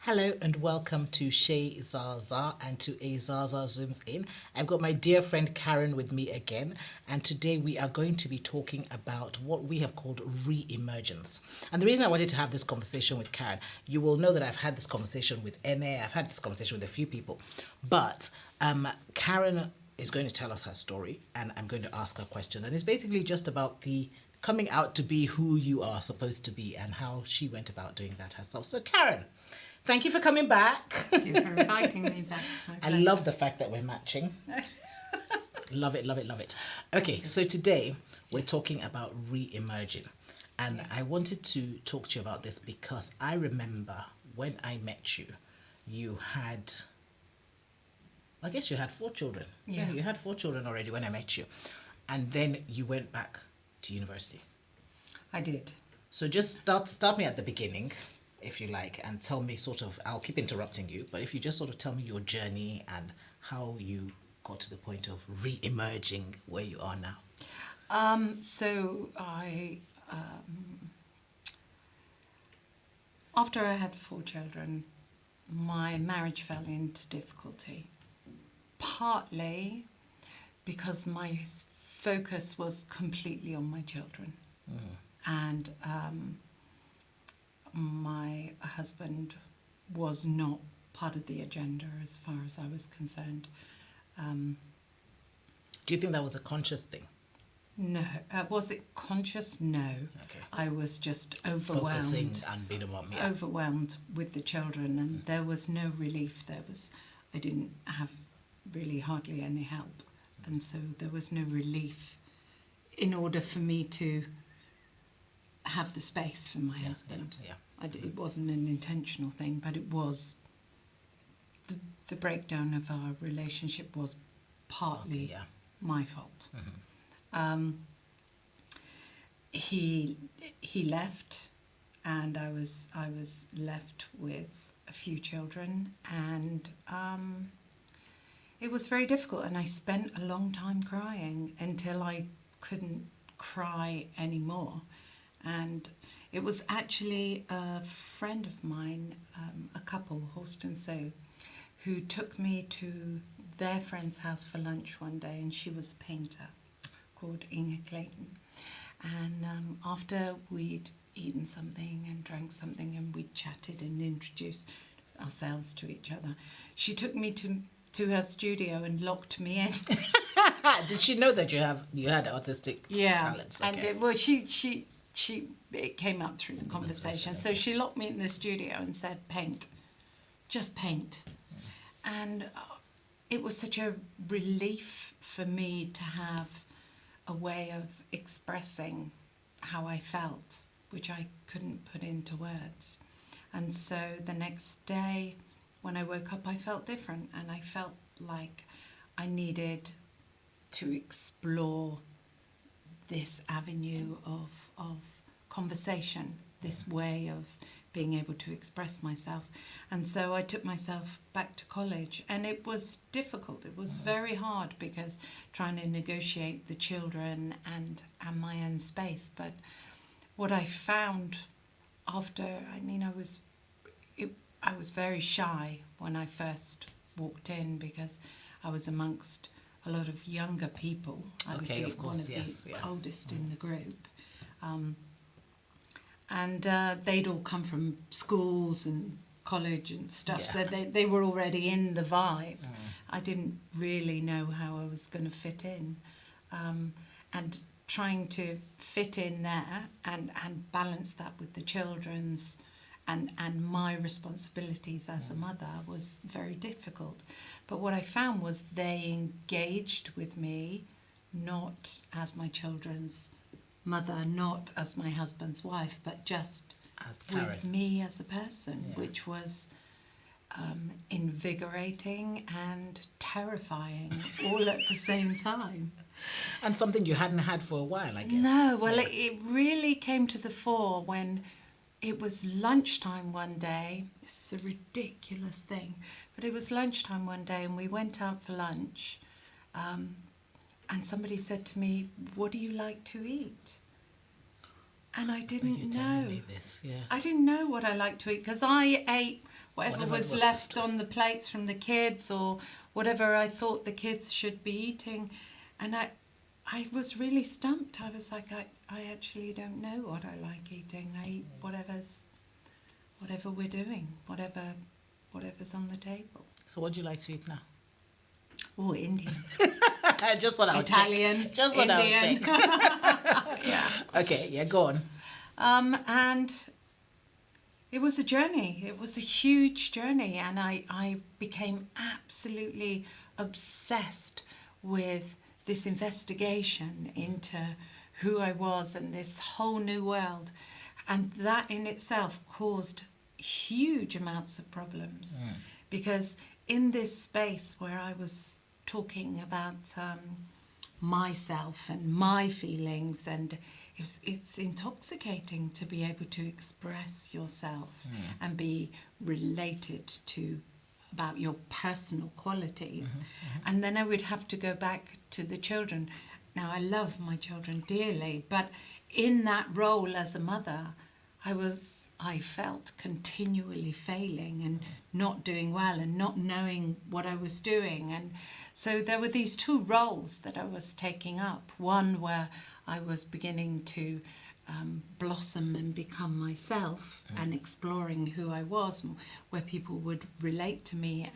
Hello and welcome to Shay Zaza and to a Zaza Zooms In. I've got my dear friend Karin with me again, and today we are going to be talking about what we have called re-emergence. And the reason I wanted to have this conversation with Karin, you will know that I've had this conversation with NA, I've had this conversation with a few people, but Karin is going to tell us her story and I'm going to ask her questions. And it's basically just about the coming out to be who you are supposed to be and how she went about doing that herself. So Karin, thank you for coming back. Thank you for inviting me back. It's my I pleasure. love the fact that we're matching. Love it, love it, love it. Okay, so today we're talking about re-emerging. And I wanted to talk to you about this because I remember when I met you, you had, I guess you had 4 children. Yeah. You had 4 children already when I met you. And then you went back to university. I did. So just start me at the beginning, if you like, and tell me sort of, I'll keep interrupting you, but if you just sort of tell me your journey and how you got to the point of re-emerging where you are now. After I had 4 children, my marriage fell into difficulty. Partly because my focus was completely on my children. And my husband was not part of the agenda as far as I was concerned. Do you think that was a conscious thing? No. Was it conscious? No. Okay. I was just Focusing overwhelmed. and being a mom, yeah. Overwhelmed with the children, and there was no relief. I didn't have really hardly any help, and so there was no relief in order for me to have the space for my husband. Yeah. It wasn't an intentional thing, but it was. The breakdown of our relationship was partly Yeah. my fault. He left, and I was left with a few children, and it was very difficult. And I spent a long time crying until I couldn't cry anymore. And it was actually a friend of mine, a couple, Horst and So, who took me to their friend's house for lunch one day, and she was a painter called Inge Clayton. And after we'd eaten something and drank something and we'd chatted and introduced ourselves to each other, she took me to her studio and locked me in. Did she know that you had artistic talents? And Okay. it came up through the conversation. So she locked me in the studio and said, paint, just paint. And it was such a relief for me to have a way of expressing how I felt, which I couldn't put into words. And so the next day when I woke up, I felt different, and I felt like I needed to explore this avenue of conversation, this way of being able to express myself. And so I took myself back to college, and it was difficult. It was very hard because trying to negotiate the children and my own space. But what I found after, I was very shy when I first walked in because I was amongst a lot of younger people. I was Okay, of course, one of yes, the yeah. oldest in the group. And they'd all come from schools and college and stuff, Yeah. so they were already in the vibe. I didn't really know how I was going to fit in. And trying to fit in there and balance that with the children's and my responsibilities as a mother was very difficult. But what I found was they engaged with me not as my children's mother, not as my husband's wife, but just As with Karin. me as a person, Yeah. which was invigorating and terrifying all at the same time. And something you hadn't had for a while, I guess. No, well, Yeah. it really came to the fore when it was lunchtime one day. This is a ridiculous thing, but it was lunchtime one day and we went out for lunch, and somebody said to me, "What do you like to eat?" And I didn't you know. telling me this, yeah. I didn't know what I liked to eat because I ate whatever was left on the plates from the kids or whatever I thought the kids should be eating. And I was really stumped. I was like, I actually don't know what I like eating. I eat whatever we're doing, whatever's on the table. So what do you like to eat now? Oh, Indian. Just thought I would Italian. Check. Just thought Indian. I would check. Yeah. Okay, yeah, go on. And it was a journey. It was a huge journey. And I became absolutely obsessed with this investigation into who I was and this whole new world. And that in itself caused huge amounts of problems. Because in this space where I was talking about myself and my feelings, and it's intoxicating to be able to express yourself and be related to about your personal qualities. And then I would have to go back to the children. Now, I love my children dearly, but in that role as a mother, I felt continually failing and not doing well and not knowing what I was doing. And so there were these two roles that I was taking up. One where I was beginning to blossom and become myself and exploring who I was, where people would relate to me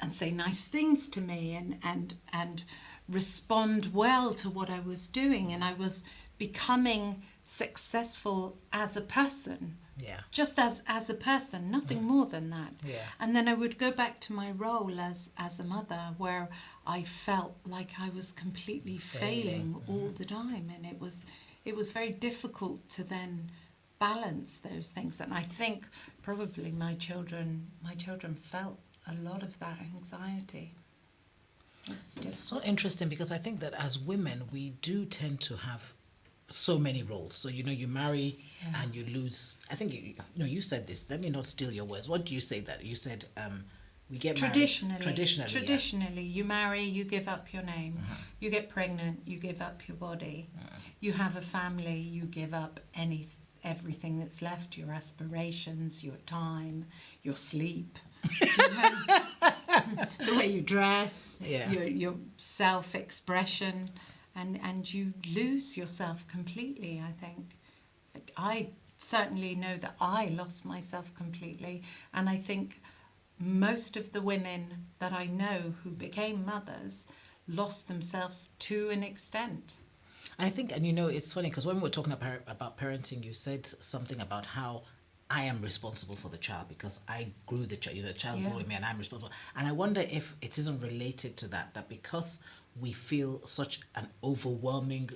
and say nice things to me and respond well to what I was doing. And I was becoming successful as a person. Yeah. Just as a person, nothing more than that. Yeah. And then I would go back to my role as a mother, where I felt like I was completely failing all the time, and it was very difficult to then balance those things. And I think probably my children felt a lot of that anxiety. It's so interesting because I think that as women we do tend to have so many roles. So you marry and you lose. I think you said this. Let me not steal your words. What do you say that you said? We get Traditionally, married. Traditionally, you marry, you give up your name. You get pregnant, you give up your body. You have a family, you give up everything that's left, your aspirations, your time, your sleep, the way you dress, your self-expression, and you lose yourself completely, I think. I certainly know that I lost myself completely, and I think most of the women that I know who became mothers lost themselves to an extent. I think, and it's funny because when we were talking about parenting, you said something about how I am responsible for the child because I grew the child, the child grew in me and I'm responsible. And I wonder if it isn't related to that because we feel such an overwhelming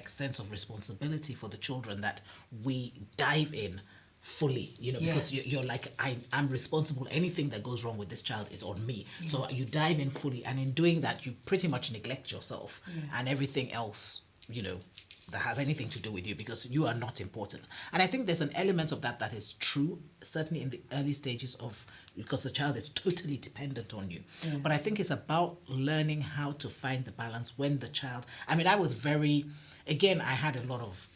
sense of responsibility for the children that we dive in fully, because you're like, I'm responsible. Anything that goes wrong with this child is on me. Yes. So you dive in fully, and in doing that, you pretty much neglect yourself and everything else, that has anything to do with you because you are not important. And I think there's an element of that is true, certainly in the early stages because the child is totally dependent on you. Yes. But I think it's about learning how to find the balance when the child, I had a lot of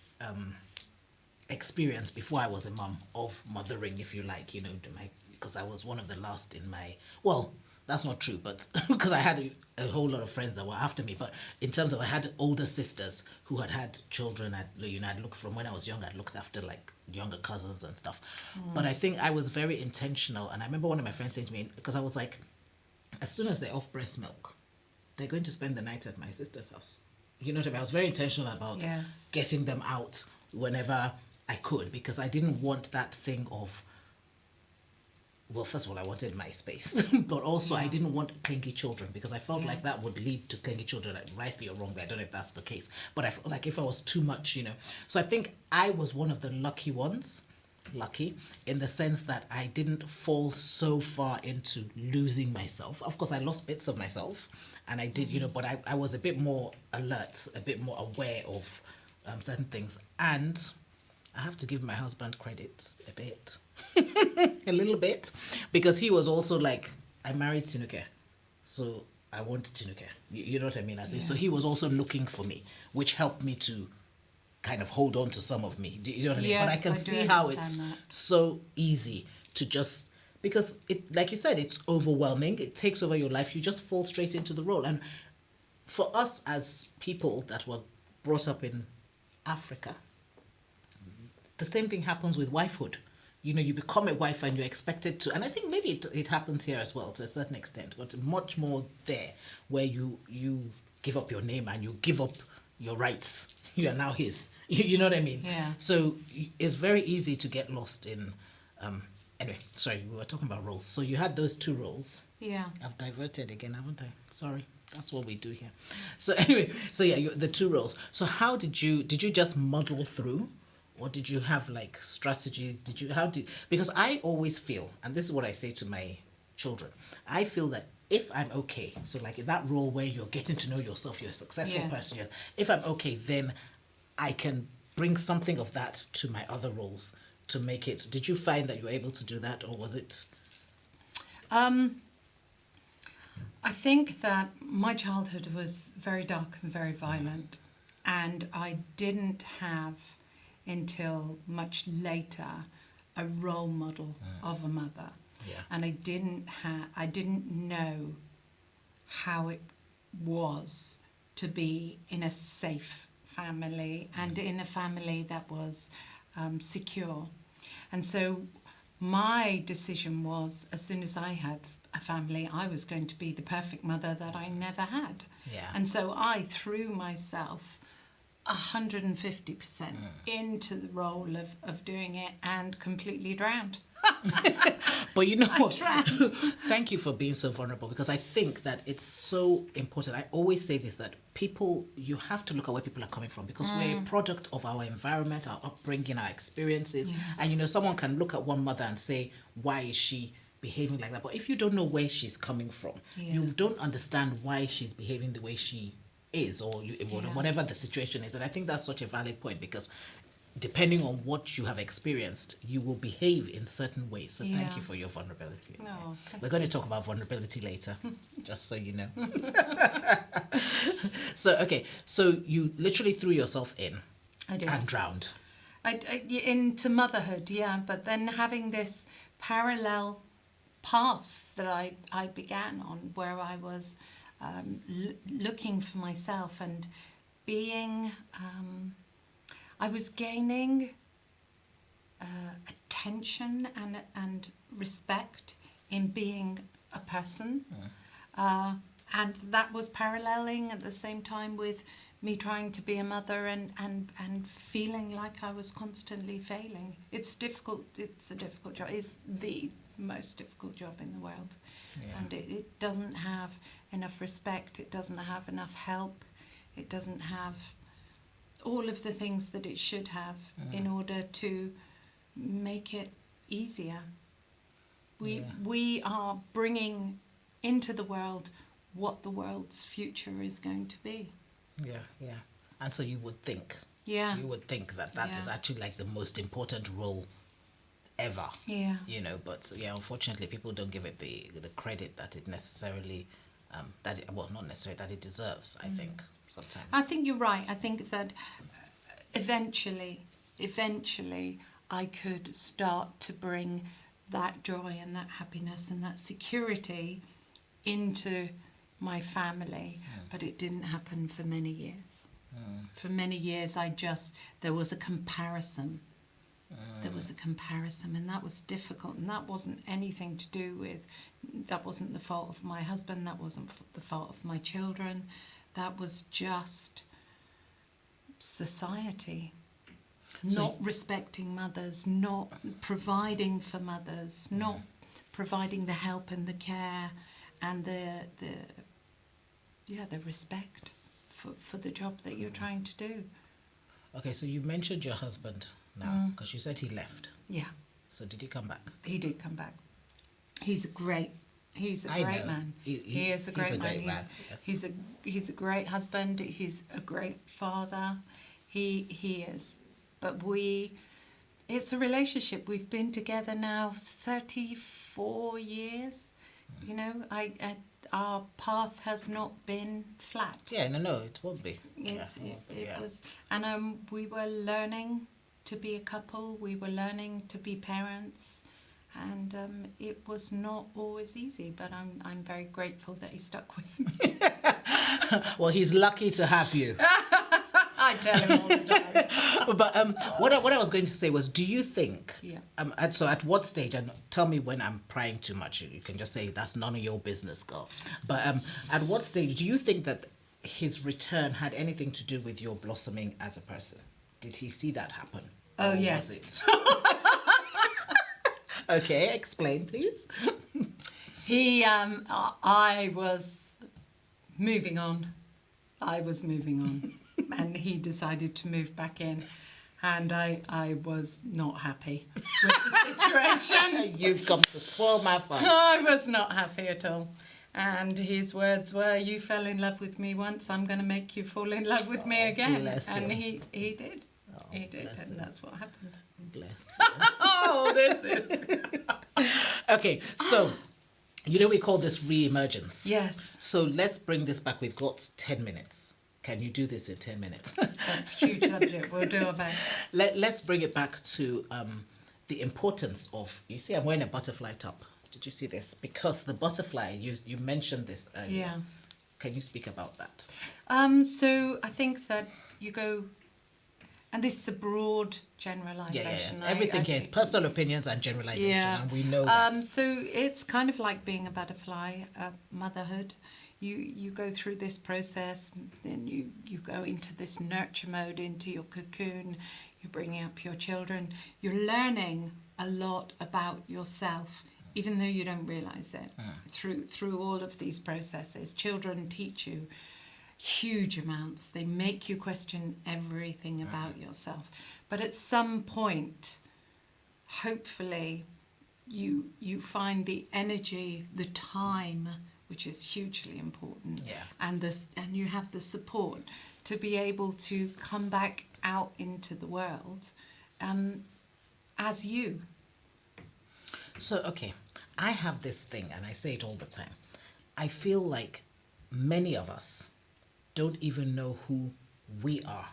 experience before I was a mum of mothering, if you like, because I was one of the last in my, well, that's not true, but because I had a whole lot of friends that were after me, but in terms of I had older sisters who had children, I'd looked from when I was young, I'd looked after younger cousins and stuff. But I think I was very intentional, and I remember one of my friends saying to me, because I was like, as soon as they're off breast milk, they're going to spend the night at my sister's house. You know what I mean? I was very intentional about getting them out whenever I could, because I didn't want that thing of, well, first of all, I wanted my space, but also I didn't want clingy children because I felt like that would lead to clingy children, rightly or wrongly. I don't know if that's the case, but I felt like if I was too much, So I think I was one of the lucky ones, in the sense that I didn't fall so far into losing myself. Of course, I lost bits of myself, and I did, but I was a bit more alert, a bit more aware of certain things. And I have to give my husband credit a bit, a little bit, because he was also like, I married Tinuke, so I want Tinuke. You know what I mean? So he was also looking for me, which helped me to kind of hold on to some of me. Do you know what I mean? But I Yes, can I do see how it's understand that. so easy to just, because it, like you said, it's overwhelming. It takes over your life. You just fall straight into the role. And for us as people that were brought up in Africa, the same thing happens with wifehood. You know, you become a wife and you're expected to, and I think maybe it happens here as well to a certain extent, but much more there, where you give up your name and you give up your rights. You are now his. You know what I mean? Yeah. So it's very easy to get lost in. Anyway, sorry, we were talking about roles. So you had those two roles. Yeah. I've diverted again, haven't I? Sorry. That's what we do here. So anyway, so yeah, the two roles. So how did you just muddle through, or did you have like strategies? Because I always feel, and this is what I say to my children, I feel that if I'm okay, so like in that role where you're getting to know yourself, you're a successful Yes. person, if I'm okay, then I can bring something of that to my other roles to make it. Did you find that you were able to do that, or was it? I think that my childhood was very dark and very violent, and I didn't have until much later a role model of a mother. Yeah. And I didn't know how it was to be in a safe family and in a family that was secure. And so my decision was, as soon as I had a family, I was going to be the perfect mother that I never had. Yeah. And so I threw myself 150% into the role of doing it and completely drowned. But you know what? drowned. Thank you for being so vulnerable, because I think that it's so important. I always say this, that people, you have to look at where people are coming from, because we're a product of our environment, our upbringing, our experiences. Yes. And you know, someone can look at one mother and say, why is she behaving like that? But if you don't know where she's coming from, Yeah. you don't understand why she's behaving the way she is, or whatever the situation is. And I think that's such a valid point, because depending on what you have experienced, you will behave in certain ways. So thank Yeah. you for your vulnerability. No, thank We're going to talk about vulnerability later, just so you know. So, okay, so you literally threw yourself in I did. and drowned. Into motherhood, yeah, but then having this parallel path that I began on, where I was looking for myself and being, I was gaining attention and respect in being a person. And that was paralleling at the same time with me trying to be a mother and feeling like I was constantly failing. It's difficult. It's a difficult job. It's the most difficult job in the world. Yeah. And it doesn't have enough respect. It doesn't have enough help. It doesn't have all of the things that it should have in order to make it easier. We are bringing into the world what the world's future is going to be. Yeah, yeah. And so you would think. Yeah. You would think that that is Yeah. actually like the most important role ever. Yeah. You know, but yeah, unfortunately, people don't give it the credit that it necessarily, not necessarily, that it deserves, I think, sometimes. I think you're right. I think that eventually I could start to bring that joy and that happiness and that security into my family, but it didn't happen for many years. For many years, there was a comparison. There was a comparison, and that was difficult, and that wasn't anything to do with, that wasn't the fault of my husband, that wasn't the fault of my children, that was just society. Not respecting mothers, not providing for mothers, not providing the help and the care and the respect for the job that you're trying to do. Okay, so you mentioned your husband now, because you said he left. Yeah, So did he come back? he did come back. He's a great I know. man. He is a he's great a man. great man, yes. He's a great husband. He's a great father. He is. But it's a relationship. We've been together now 34 years. You know, I our path has not been flat. Yeah, no, it won't be. It was, and we were learning to be a couple. We were learning to be parents, and it was not always easy. But I'm very grateful that he stuck with me. Well, he's lucky to have you. I tell him all the time. But what I was going to say was, do you think? Yeah. So at what stage? And tell me when I'm prying too much. You can just say that's none of your business, girl. But at what stage do you think that his return had anything to do with your blossoming as a person? Did he see that happen? Oh, Or yes. was it? Okay, explain, please. I was moving on. I was moving on. And he decided to move back in. And I was not happy with the situation. You've come to spoil my fun. I was not happy at all. And his words were, "You fell in love with me once, I'm going to make you fall in love with me again." And he did. He did, and that's what happened. Bless. Oh, this is... Okay, so, we call this re-emergence. Yes. So let's bring this back. We've got 10 minutes. Can you do this in 10 minutes? That's a huge subject. We'll do our best. Let's bring it back to the importance of, you see, I'm wearing a butterfly top. Did you see this? Because the butterfly, you mentioned this earlier. Yeah. Can you speak about that? So I think that you go, and this is a broad generalisation. Yes. Everything here is personal opinions and generalisation, and we know that. So it's kind of like being a butterfly, motherhood. You go through this process, then you go into this nurture mode, into your cocoon, you're bringing up your children, you're learning a lot about yourself, even though you don't realise it. Through all of these processes, children teach you huge amounts. They make you question everything about yourself. But at some point, hopefully, you find the energy, the time, which is hugely important, and you have the support to be able to come back out into the world as you. So, okay, I have this thing, and I say it all the time. I feel like many of us don't even know who we are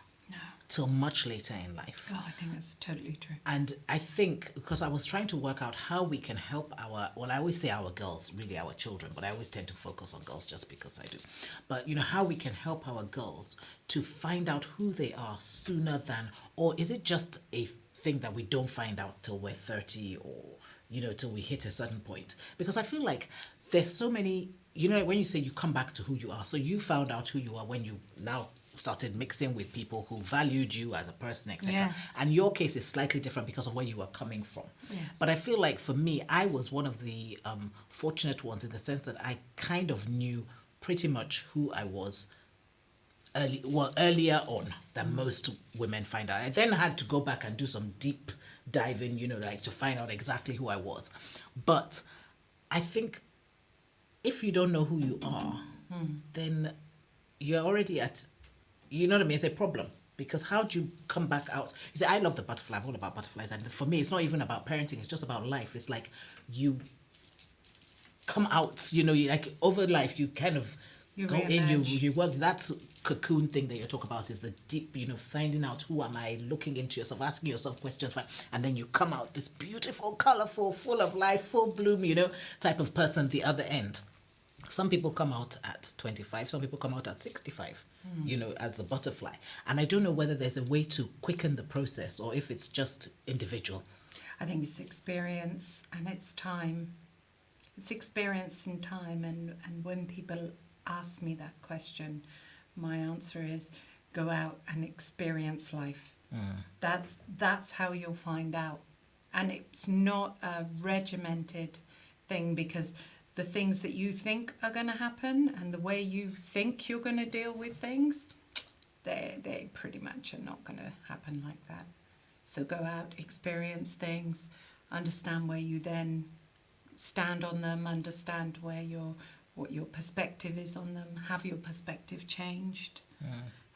till much later in life. Oh, I think that's totally true. And I think, because I was trying to work out how we can help I always say our girls, really our children, but I always tend to focus on girls just because I do. But, how we can help our girls to find out who they are sooner than, or is it just a thing that we don't find out till we're 30 or, till we hit a certain point? Because I feel like there's so many, when you say you come back to who you are, so you found out who you are when you now started mixing with people who valued you as a person, etc. Yes. And your case is slightly different because of where you were coming from. Yes. But I feel like for me, I was one of the fortunate ones in the sense that I kind of knew pretty much who I was earlier on than most women find out. I then had to go back and do some deep diving, to find out exactly who I was. But I think if you don't know who you are, then you're already at, you know what I mean? It's a problem. Because how do you come back out? You say, I love the butterfly. I'm all about butterflies. And for me, it's not even about parenting. It's just about life. It's like you come out, like over life, you kind of go in, you work. That cocoon thing that you talk about is the deep, finding out who am I, looking into yourself, asking yourself questions. And then you come out this beautiful, colorful, full of life, full bloom, type of person the other end. Some people come out at 25, some people come out at 65, as the butterfly. And I don't know whether there's a way to quicken the process or if it's just individual. I think it's experience and it's time. It's experience and time. And when people ask me that question, my answer is go out and experience life. That's how you'll find out. And it's not a regimented thing, because the things that you think are going to happen and the way you think you're going to deal with things, they pretty much are not going to happen like that. So go out, experience things, understand where you then stand on them, understand what your perspective is on them, have your perspective changed.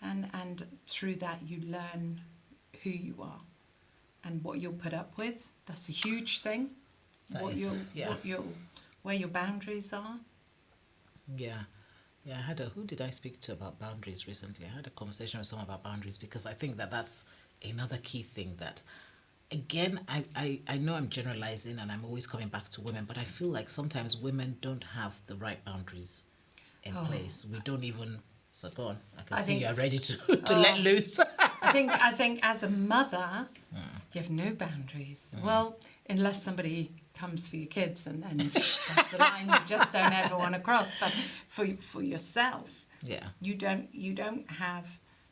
And through that you learn who you are and what you'll put up with. That's a huge thing. Where your boundaries are. Yeah. Yeah, who did I speak to about boundaries recently? I had a conversation with someone about boundaries because I think that that's another key thing that, again, I know I'm generalizing and I'm always coming back to women, but I feel like sometimes women don't have the right boundaries in Oh. place. We don't even, so go on. I can I see think- you're ready to let loose. I think as a mother, you have no boundaries. Well, unless somebody comes for your kids, and then that's a line you just don't ever want to cross. But for yourself, Yeah. you don't have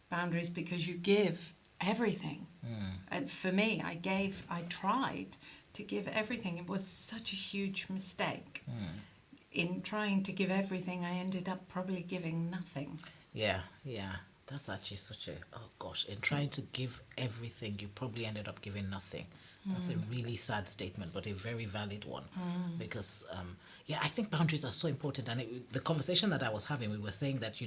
boundaries because you give everything. And for me, I tried to give everything. It was such a huge mistake. In trying to give everything, I ended up probably giving nothing. Yeah, yeah. That's actually such a, oh gosh, in trying to give everything, you probably ended up giving nothing. That's a really sad statement, but a very valid one. Because, yeah, I think boundaries are so important. And the conversation that I was having, we were saying that,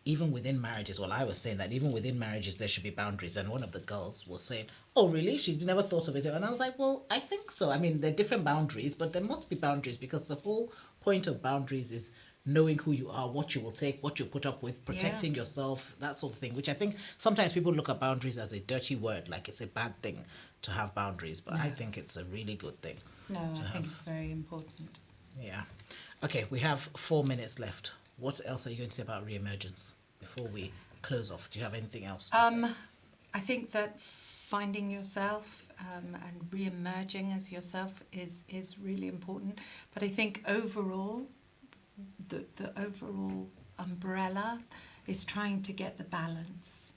even within marriages, well, I was saying that even within marriages, there should be boundaries. And one of the girls was saying, oh, really? She never thought of it. And I was like, well, I think so. I mean, there are different boundaries, but there must be boundaries because the whole point of boundaries is knowing who you are, what you will take, what you put up with, protecting yourself, that sort of thing, which I think sometimes people look at boundaries as a dirty word, like it's a bad thing to have boundaries, but I think it's a really good thing. No, I think it's very important. Yeah. Okay, we have 4 minutes left. What else are you going to say about re-emergence before we close off? Do you have anything else to say? I think that finding yourself and re-emerging as yourself is really important. But I think overall, the overall umbrella is trying to get the balance.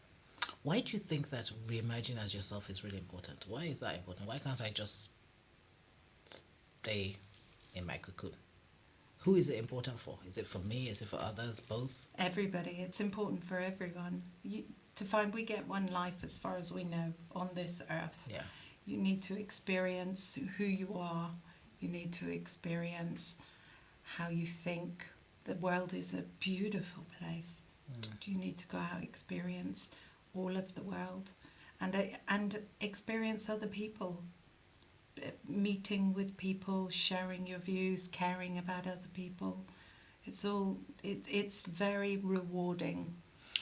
Why do you think that re-emerging as yourself is really important? Why is that important? Why can't I just stay in my cocoon? Who is it important for? Is it for me? Is it for others? Both? Everybody. It's important for everyone. To find we get one life as far as we know on this earth. Yeah. You need to experience who you are. You need to experience how you think. The world is a beautiful place. You need to go out, experience all of the world, and experience other people, meeting with people, sharing your views, caring about other people. It's very rewarding.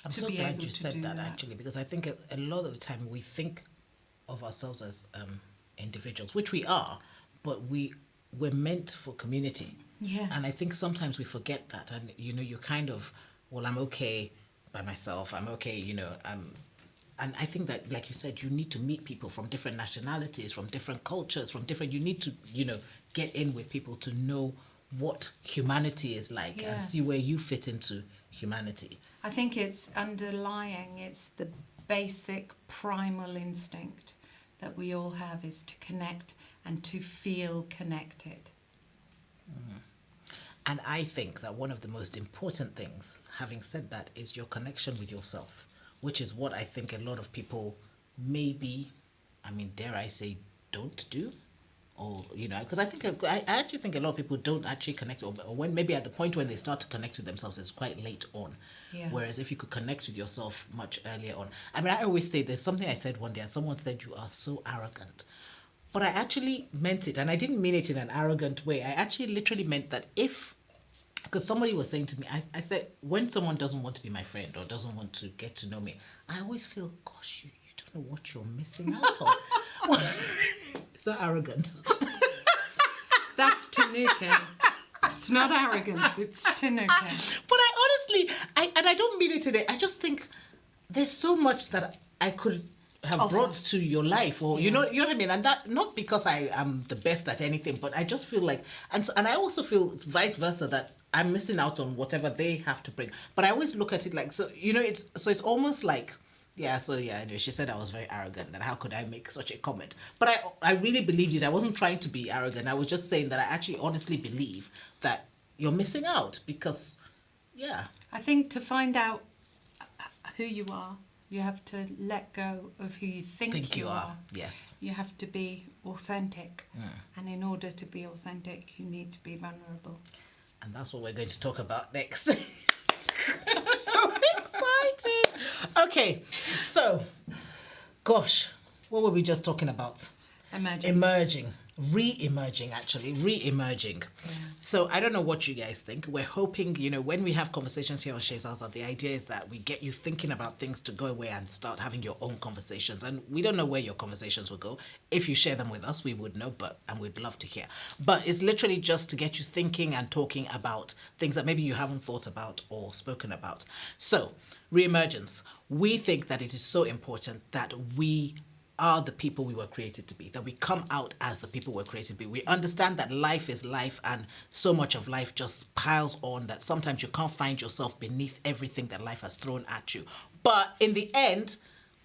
I'm to so be glad able you to said do that, that. actually, because I think a lot of the time we think of ourselves as individuals, which we are, but we're meant for community. Yes. And I think sometimes we forget that. And, you're kind of, well, I'm okay by myself. I'm okay, and I think that, like you said, you need to meet people from different nationalities, from different cultures, you need to, get in with people to know what humanity is like and Yes. see where you fit into humanity. I think it's underlying, it's the basic primal instinct that we all have is to connect and to feel connected. And I think that one of the most important things, having said that, is your connection with yourself, which is what I think a lot of people maybe, dare I say, don't do. Or, because I actually think a lot of people don't actually connect, or when maybe at the point when they start to connect with themselves, it's quite late on. Yeah. Whereas if you could connect with yourself much earlier on. I always say there's something I said one day and someone said, you are so arrogant. But I actually meant it, and I didn't mean it in an arrogant way. I actually literally meant that because somebody was saying to me, I said, when someone doesn't want to be my friend or doesn't want to get to know me, I always feel, gosh, you don't know what you're missing out on. Is that arrogant? That's Tanuka. It's not arrogance, it's Tanuka. But I honestly, I don't mean it today. I just think there's so much that I could have brought to your life, or you know what I mean, and that not because I am the best at anything, but I just feel like, and I also feel vice versa, that I'm missing out on whatever they have to bring. But I always look at it like, it's almost like, anyway, she said I was very arrogant, that how could I make such a comment? But I really believed it. I wasn't trying to be arrogant. I was just saying that I actually honestly believe that you're missing out because, I think to find out who you are, you have to let go of who you think you are. Yes. You have to be authentic. And in order to be authentic, you need to be vulnerable. And that's what we're going to talk about next. I'm so excited. Okay, so, gosh, what were we just talking about? Emergence. Emerging. Re-emerging, actually. Re-emerging. Yeah. So I don't know what you guys think. We're hoping, when we have conversations here on Shea Zaza, the idea is that we get you thinking about things to go away and start having your own conversations. And we don't know where your conversations will go. If you share them with us, we would know, and we'd love to hear. But it's literally just to get you thinking and talking about things that maybe you haven't thought about or spoken about. So, re-emergence. We think that it is so important that we are the people we were created to be, that we come out as the people we're created to be. We understand that life is life, and so much of life just piles on that sometimes you can't find yourself beneath everything that life has thrown at you. But in the end,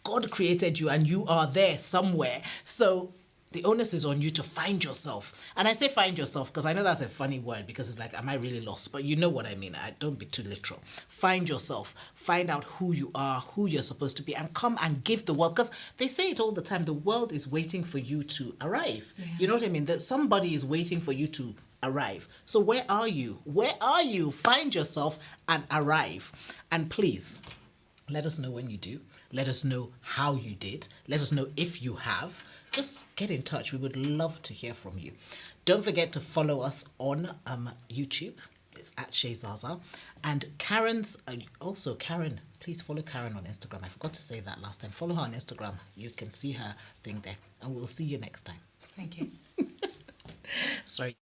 God created you and you are there somewhere. So the onus is on you to find yourself. And I say find yourself because I know that's a funny word, because it's like, am I really lost? But you know what I mean. Don't be too literal. Find yourself. Find out who you are, who you're supposed to be, and come and give the world. Because they say it all the time, the world is waiting for you to arrive. Yes. You know what I mean? That somebody is waiting for you to arrive. So where are you? Where are you? Find yourself and arrive. And please, let us know when you do. Let us know how you did. Let us know if you have. Just get in touch. We would love to hear from you. Don't forget to follow us on YouTube. It's at Shea Zaza. And Karen's, also Karin, please follow Karin on Instagram. I forgot to say that last time. Follow her on Instagram. You can see her thing there. And we'll see you next time. Thank you. Sorry.